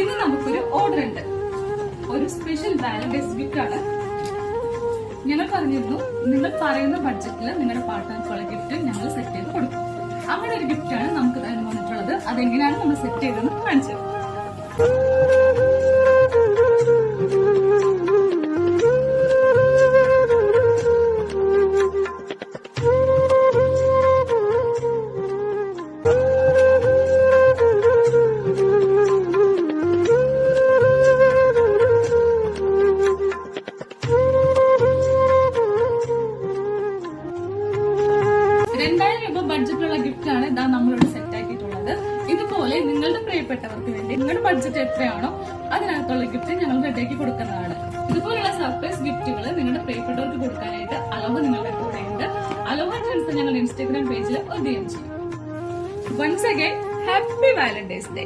ഇന്ന് നമുക്കൊരു ഓർഡർ ഉണ്ട്. ഒരു സ്പെഷ്യൽ വാലന്റൈൻസ് ഗിഫ്റ്റ് ആണ്. ഞങ്ങൾ പറഞ്ഞിരുന്നു നിങ്ങൾ പറയുന്ന ബഡ്ജറ്റിൽ നിങ്ങളുടെ പാർട്ട്നർക്കുള്ള ഗിഫ്റ്റ് ഞങ്ങൾ സെറ്റ് ചെയ്ത് കൊടുക്കും. അങ്ങനെ ഒരു ഗിഫ്റ്റ് ആണ് നമുക്ക് വന്നിട്ടുള്ളത്. അതെങ്ങനെയാണ് നമ്മൾ സെറ്റ് ചെയ്തതെന്ന് കാണിച്ചത്. ₹2000 ബഡ്ജറ്റുള്ള ഗിഫ്റ്റ് ആണ് ഇതാ നമ്മളിവിടെ സെറ്റ് ആക്കിയിട്ടുള്ളത്. ഇതുപോലെ നിങ്ങളുടെ പ്രിയപ്പെട്ടവർക്ക് വേണ്ടി നിങ്ങളുടെ ബഡ്ജറ്റ് എത്രയാണോ അതിനകത്തുള്ള ഗിഫ്റ്റ് ഞങ്ങൾ റെഡിയാക്കി കൊടുക്കുന്നതാണ്. ഇതുപോലുള്ള സർപ്രൈസ് ഗിഫ്റ്റുകൾ നിങ്ങളുടെ പ്രിയപ്പെട്ടവർക്ക് കൊടുക്കാനായിട്ട് അലോഹ നിങ്ങളുടെ കൂടെയുണ്ട്. അലോഹ ട്രെൻഡ്സ് ഞങ്ങളുടെ ഇൻസ്റ്റാഗ്രാം പേജിൽ DM ചെയ്യും. Once again happy Valentine's day.